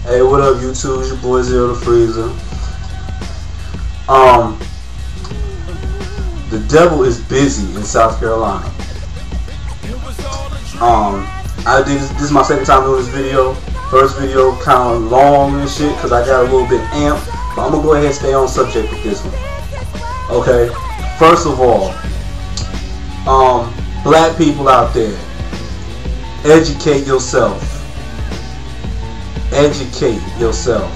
Hey, what up, YouTube? It's your boy Zero the Freezer. The devil is busy in South Carolina. This is my second time doing this video. First video kind of long and shit because I got a little bit amped, but I'm gonna go ahead and stay on subject with this one. Okay, first of all, black people out there, educate yourself. Educate yourself.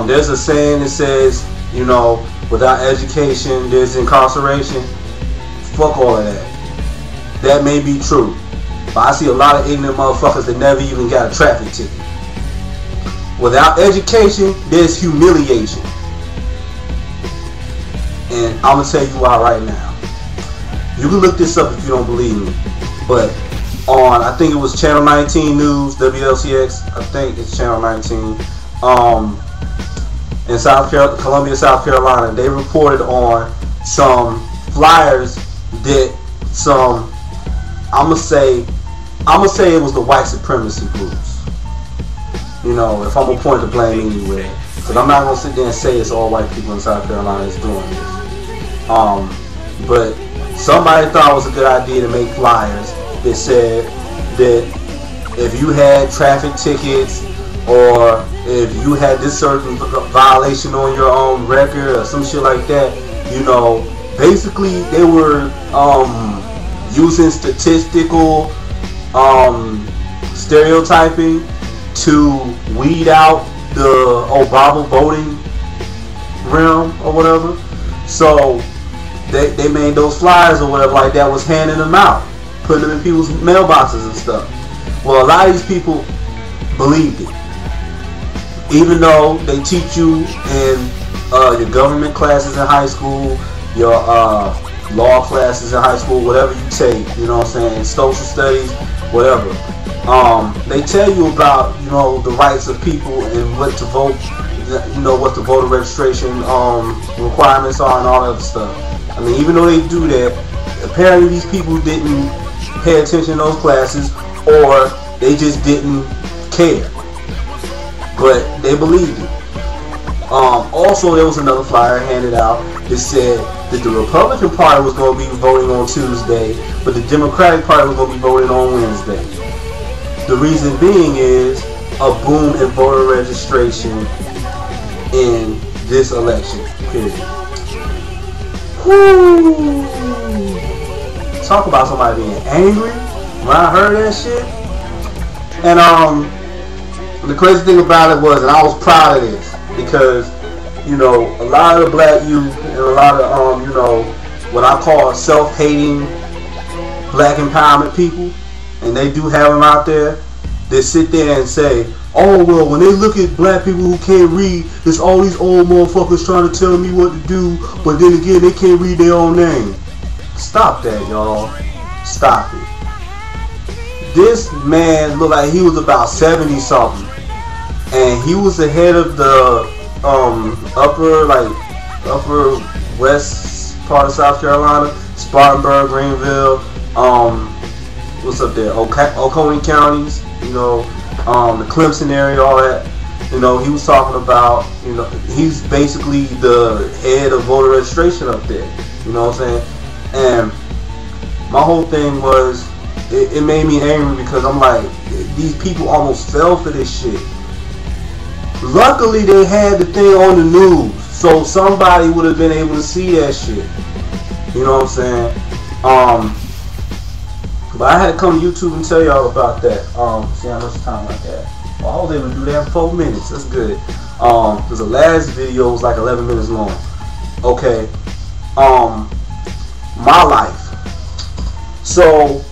There's a saying that says, you know, without education there's incarceration. Fuck all of that. That may be true, but I see a lot of ignorant motherfuckers that never even got a traffic ticket. Without education there's humiliation, and I'm gonna tell you why right now. You can look this up if you don't believe me, but on, I think it was Channel 19 News, WLCX, I think it's Channel 19, in Columbia, South Carolina, they reported on some flyers that some, I'ma say it was the white supremacy groups. You know, if I'm gonna point the blame anywhere, because I'm not gonna sit there and say it's all white people in South Carolina that's doing this. But somebody thought it was a good idea to make flyers that said that if you had traffic tickets or if you had this certain violation on your own record or some shit like that, you know, basically they were using statistical stereotyping to weed out the Obama voting realm or whatever. So they made those flyers or whatever like that, was handing them out, putting them in people's mailboxes and stuff. Well, a lot of these people believed it, even though they teach you in your government classes in high school, your law classes in high school, whatever you take, you know what I'm saying, social studies, whatever. They tell you about, you know, the rights of people and what to vote, you know, what the voter registration requirements are and all that other stuff. I mean, even though they do that, apparently these people didn't pay attention to those classes, or they just didn't care, but they believed it. Also, there was another flyer handed out that said that the Republican Party was going to be voting on Tuesday, but the Democratic Party was going to be voting on Wednesday. The reason being is a boom in voter registration in this election period. Whoo! Talk about somebody being angry when I heard that shit. And the crazy thing about it was, and I was proud of this, because, you know, a lot of the black youth and a lot of you know, what I call self-hating black empowerment people, and they do have them out there, that sit there and say, oh well, when they look at black people who can't read, there's all these old motherfuckers trying to tell me what to do, but then again they can't read their own name. Stop that, y'all. Stop it. This man looked like he was about 70 something, and he was the head of the upper west part of South Carolina, Spartanburg, Greenville, what's up there, Oconee counties, you know, the Clemson area, all that. You know, he was talking about, you know, he's basically the head of voter registration up there. You know what I'm saying? And my whole thing was, it made me angry because I'm like, these people almost fell for this shit. Luckily they had the thing on the news, so somebody would have been able to see that shit. You know what I'm saying? But I had to come to YouTube and tell y'all about that. See how much time I got. Well, I was able to do that in 4 minutes. That's good. Because the last video was like 11 minutes long. Okay. My life. So,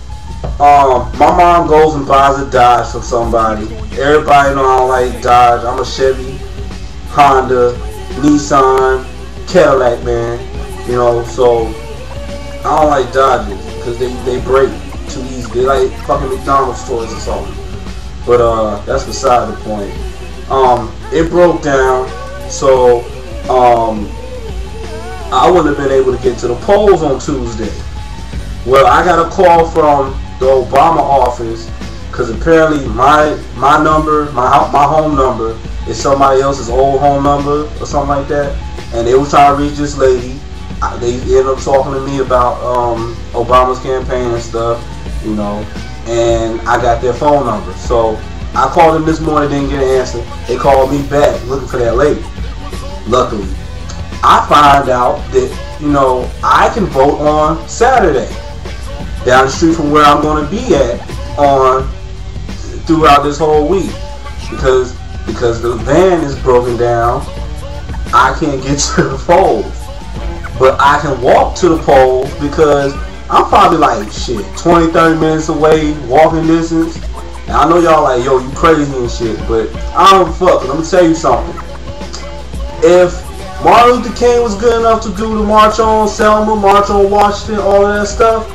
my mom goes and buys a Dodge from somebody. Everybody know I don't like Dodge. I'm a Chevy, Honda, Nissan, Cadillac man. You know, so I don't like Dodges because they break too easy. They like fucking McDonald's stores or something. But that's beside the point. It broke down, so I wouldn't have been able to get to the polls on Tuesday. Well, I got a call from the Obama office because apparently my number, my home number, is somebody else's old home number or something like that. And they were trying to reach this lady. They ended up talking to me about Obama's campaign and stuff, you know. And I got their phone number, so I called them this morning, didn't get an answer. They called me back looking for that lady. Luckily, I find out that, you know, I can vote on Saturday down the street from where I'm going to be at throughout this whole week, because the van is broken down. I can't get to the polls, but I can walk to the polls because I'm probably like 20-30 minutes away, walking distance. And I know y'all like, yo, you crazy and shit, but I don't fuck. Let me tell you something. If Martin Luther King was good enough to do the March on Selma, March on Washington, all of that stuff,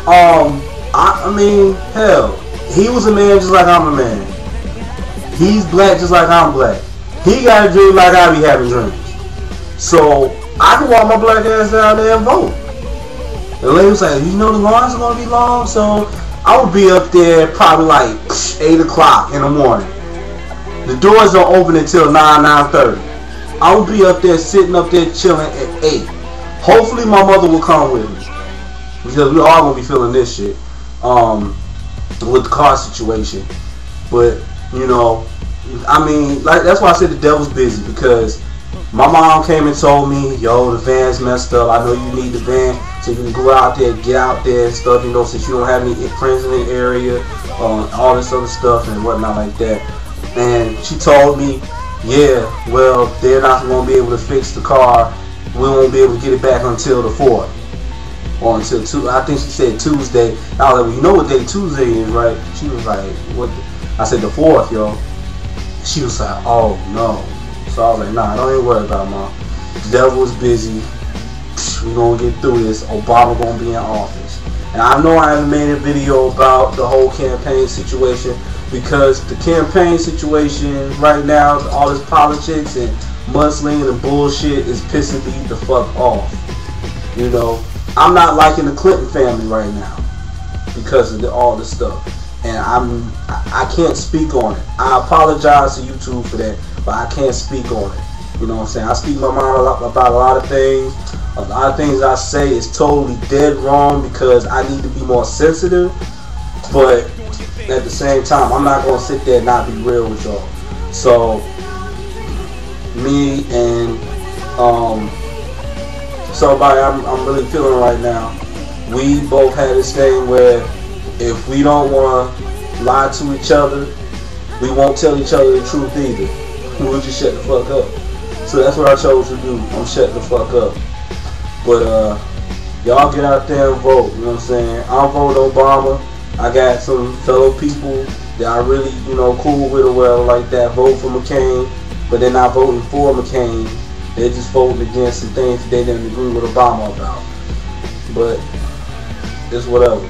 I mean, hell, he was a man just like I'm a man. He's black just like I'm black. He got a dream like I be having dreams. So I can walk my black ass down there and vote. The lady was like, you know the lines are going to be long, so I would be up there probably like 8 o'clock in the morning. The doors don't open until 9:30. I would be up there, sitting up there chilling at 8. Hopefully my mother will come with me, because we all going to be feeling this shit with the car situation. But, you know, I mean, like, that's why I said the devil's busy, because my mom came and told me, yo, the van's messed up. I know you need the van so you can go out there, get out there and stuff, you know, since you don't have any friends in the area, all this other stuff and whatnot like that. And she told me, yeah, well, they're not going to be able to fix the car. We won't be able to get it back until the 4th. Or until I think she said Tuesday. I was like, well, you know what day Tuesday is, right? She was like, what? I said the 4th, yo. She was like, oh no. So I was like, nah, don't even worry about it, Mom. The devil is busy. We gonna get through this. Obama gonna be in office. And I know I haven't made a video about the whole campaign situation, because the campaign situation right now, all this politics and mudslinging and bullshit is pissing me the fuck off. You know, I'm not liking the Clinton family right now because of all this stuff. And I can't speak on it. I apologize to YouTube for that, but I can't speak on it. You know what I'm saying? I speak my mind about a lot of things. A lot of things I say is totally dead wrong because I need to be more sensitive. But at the same time, I'm not going to sit there and not be real with y'all. So, me and somebody I'm really feeling right now, we both had this thing where if we don't want to lie to each other, we won't tell each other the truth either. We'll just shut the fuck up. So that's what I chose to do. I'm shutting the fuck up. But y'all get out there and vote. You know what I'm saying? I'll vote Obama. I got some fellow people that I really, you know, cool with or whatever like that, vote for McCain, but they're not voting for McCain. They're just voting against some things that they didn't agree with Obama about. But it's whatever.